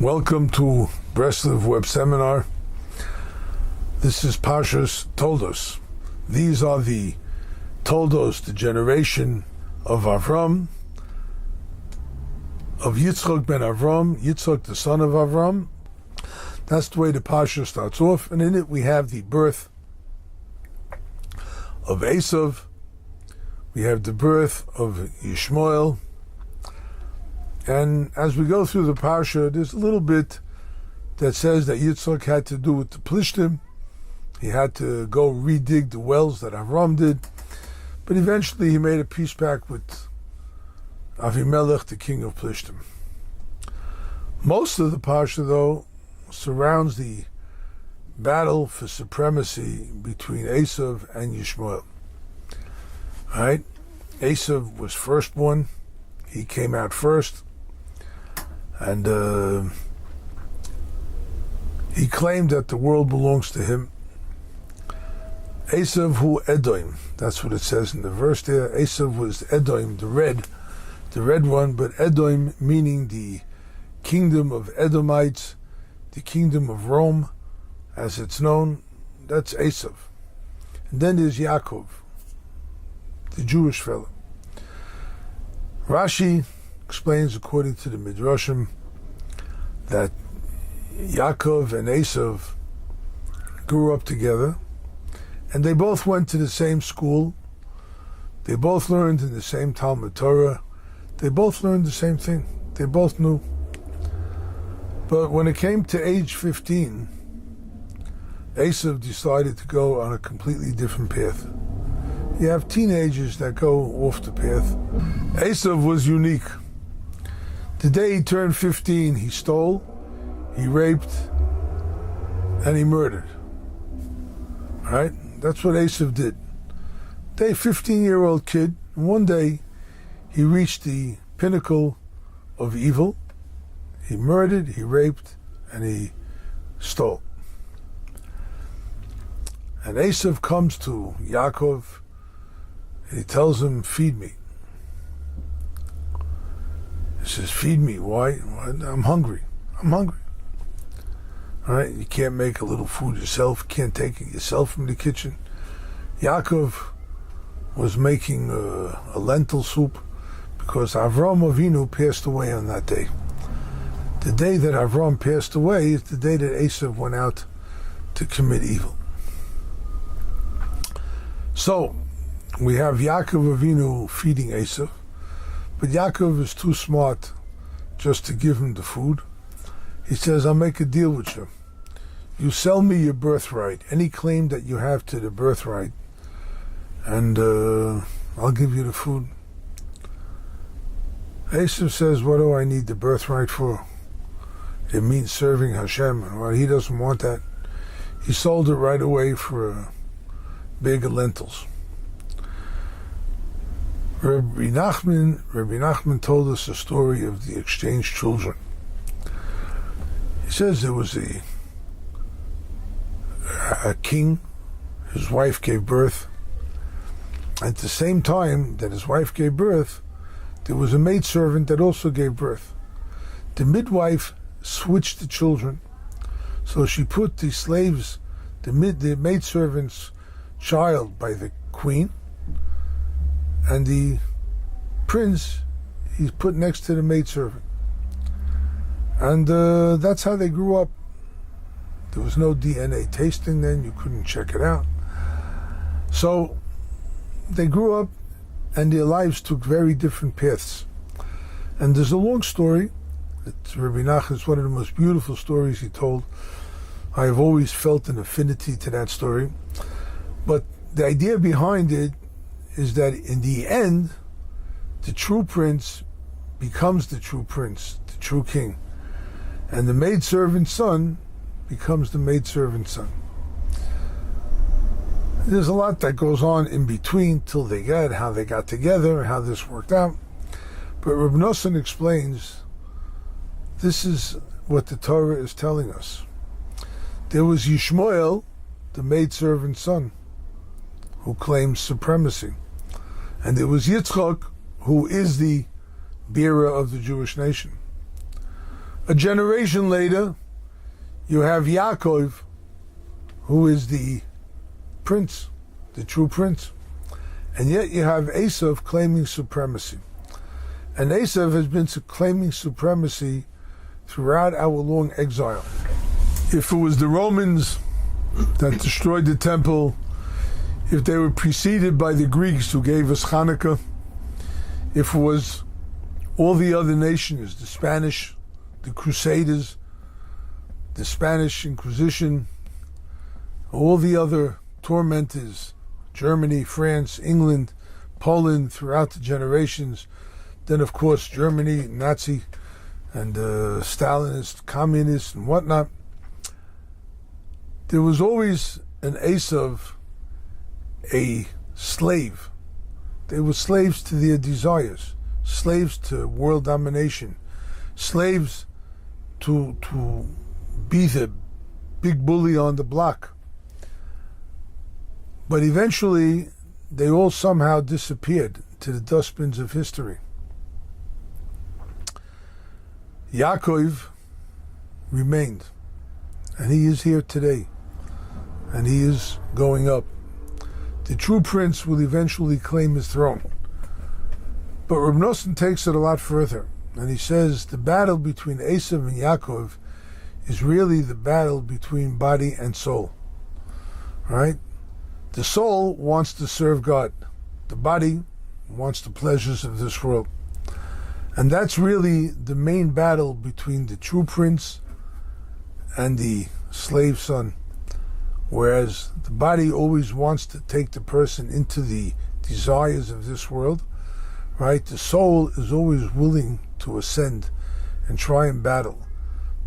Welcome to Breslov Web Seminar. This is Parshat Toldot. These are the Toldos, the generation of Avram, of Yitzchak ben Avram, Yitzchak the son of Avram. That's the way the Parsha starts off, and in it we have the birth of Esav, we have the birth of Yishmael, and as we go through the Parsha, there's a little bit that says that Yitzchak had to do with the Plishtim. He had to go redig the wells that Avram did, but eventually he made a peace pact with Avimelech, the king of Plishtim. Most of the Parsha, though, surrounds the battle for supremacy between Esav and Yishmael. All right? Esav was firstborn. He came out first. And he claimed that the world belongs to him. Esav hu Edom. That's what it says in the verse there. Esav was Edom, the red one, but Edom meaning the kingdom of Edomites, the kingdom of Rome, as it's known. That's Esav. And then there's Yaakov, the Jewish fellow. Rashi explains, according to the Midrashim, that Yakov and Esav grew up together, and they both went to the same school. They both learned in the same Talmud Torah. They both learned the same thing. They both knew. But when it came to age 15, Esav decided to go on a completely different path. You have teenagers that go off the path. Esav was unique. The day he turned 15, he stole, he raped, and he murdered. All right? That's what Esav did. Day 15-year-old kid, and one day he reached the pinnacle of evil. He murdered, he raped, and he stole. And Esav comes to Yaakov, and he tells him, "Feed me." He says, "Feed me." Why? I'm hungry. I'm hungry. All right? You can't make a little food yourself. You can't take it yourself from the kitchen. Yaakov was making a lentil soup because Avram Avinu passed away on that day. The day that Avram passed away is the day that Esav went out to commit evil. So, we have Yaakov Avinu feeding Esav, but Yaakov is too smart just to give him the food. He says, "I'll make a deal with you. You sell me your birthright, any claim that you have to the birthright, and I'll give you the food." Esav says, "What do I need the birthright for? It means serving Hashem." Well, he doesn't want that. He sold it right away for a bag of lentils. Rebbe Nachman told us a story of the exchanged children. He says there was a king, his wife gave birth. At the same time that his wife gave birth, there was a maidservant that also gave birth. The midwife switched the children, so she put the slaves, the maidservant's child by the queen, and the prince he's put next to the maidservant. And that's how they grew up. There was no DNA testing then, you couldn't check it out. So they grew up and their lives took very different paths. And there's a long story. Rebbe Nachman is one of the most beautiful stories he told. I have always felt an affinity to that story. But the idea behind it is that in the end, the true prince becomes the true prince, the true king. And the maidservant's son becomes the maidservant's son. There's a lot that goes on in between till they get how they got together, how this worked out. But Rebbe Nachman explains this is what the Torah is telling us. There was Yishmael, the maidservant's son, who claims supremacy. And there was Yitzchak, who is the bearer of the Jewish nation. A generation later, you have Yaakov, who is the prince, the true prince. And yet you have Esav claiming supremacy. And Esav has been claiming supremacy throughout our long exile. If it was the Romans that destroyed the temple, if they were preceded by the Greeks who gave us Hanukkah, if it was all the other nations, the Spanish, the Crusaders, the Spanish Inquisition, all the other tormentors, Germany, France, England, Poland, throughout the generations, then of course Germany, Nazi, and Stalinist, communist, and whatnot, there was always an Esav, a slave. They were slaves to their desires, slaves to world domination, slaves to be the big bully on the block. But eventually, they all somehow disappeared to the dustbins of history. Yaakov remained, and he is here today, and he is going up. The true prince will eventually claim his throne. But Rebbe Nachman takes it a lot further, and he says the battle between Esav and Yaakov is really the battle between body and soul. Right? The soul wants to serve God. The body wants the pleasures of this world. And that's really the main battle between the true prince and the slave son. Whereas the body always wants to take the person into the desires of this world, right? The soul is always willing to ascend and try and battle.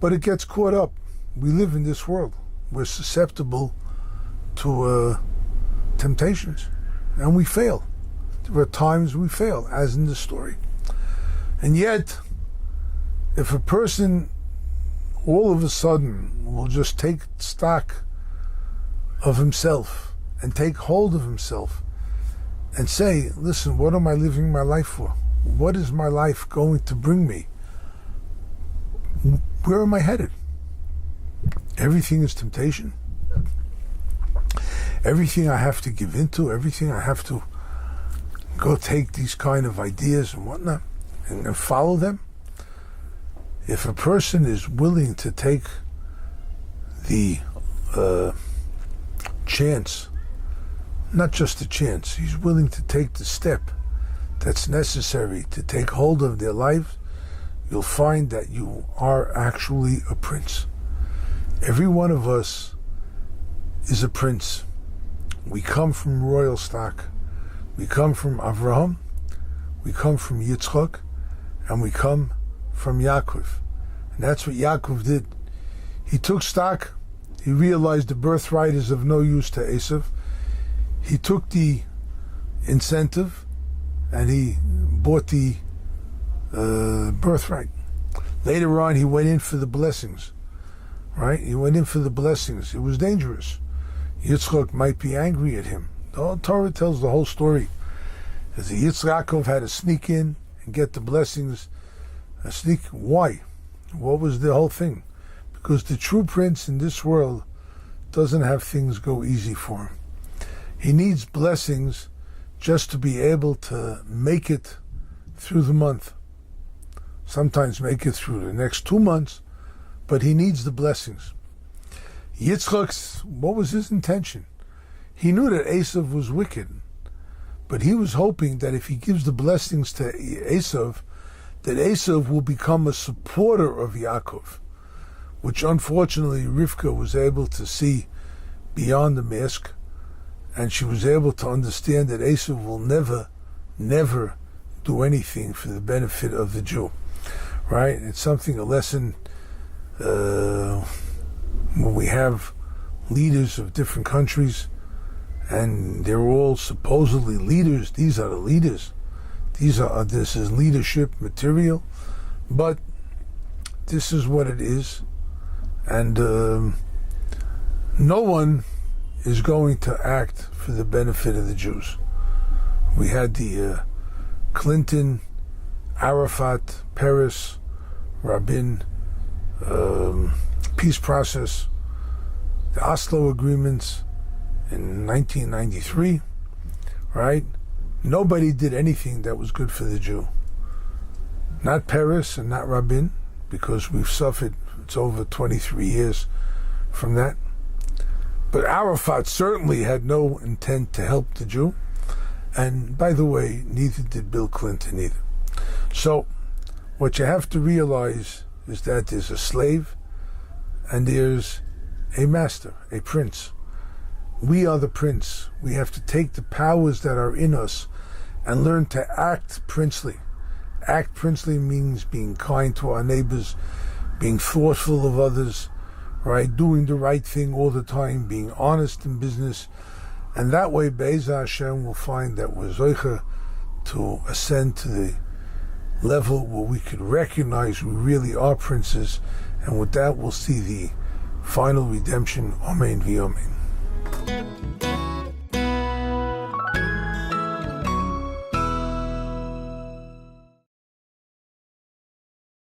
But it gets caught up. We live in this world. We're susceptible to temptations, and we fail. There are times we fail, as in the story. And yet, if a person all of a sudden will just take stock of himself and take hold of himself and say, listen, what am I living my life for? What is my life going to bring me? Where am I headed? Everything is temptation. Everything I have to give into, everything I have to go take these kind of ideas and whatnot and follow them. If a person is willing to take the chance, not just a chance, he's willing to take the step that's necessary to take hold of their life, you'll find that you are actually a prince. Every one of us is a prince. We come from royal stock. We come from Avraham, we come from Yitzchak, and we come from Yaakov. And that's what Yaakov did. He took stock. He realized the birthright is of no use to Esav. He took the incentive and he bought the birthright. Later on, he went in for the blessings. Right? He went in for the blessings. It was dangerous. Yitzchak might be angry at him. The Torah tells the whole story. As Yitzchak had to sneak in and get the blessings. Why? What was the whole thing? Because the true prince in this world doesn't have things go easy for him. He needs blessings just to be able to make it through the month. Sometimes make it through the next 2 months, but he needs the blessings. Yitzchak's, what was his intention? He knew that Esav was wicked, but he was hoping that if he gives the blessings to Esav, that Esav will become a supporter of Yaakov, which unfortunately Rivka was able to see beyond the mask, and she was able to understand that Esav will never do anything for the benefit of the Jew. Right? It's something, a lesson, when we have leaders of different countries, and they're all supposedly leaders. These are the leaders. This is leadership material, but this is what it is, and no one is going to act for the benefit of the Jews. We had the Clinton, Arafat, Peres, Rabin, peace process, the Oslo agreements in 1993, right? Nobody did anything that was good for the Jew. Not Peres and not Rabin, because we've suffered, it's over 23 years from that. But Arafat certainly had no intent to help the Jew. And by the way, neither did Bill Clinton either. So what you have to realize is that there's a slave and there's a master, a prince. We are the prince. We have to take the powers that are in us and learn to act princely. Act princely means being kind to our neighbors, being thoughtful of others, right? Doing the right thing all the time, being honest in business. And that way, Be'ezah Hashem will find that we're zoicha to ascend to the level where we can recognize we really are princes. And with that, we'll see the final redemption. Amen v'amen.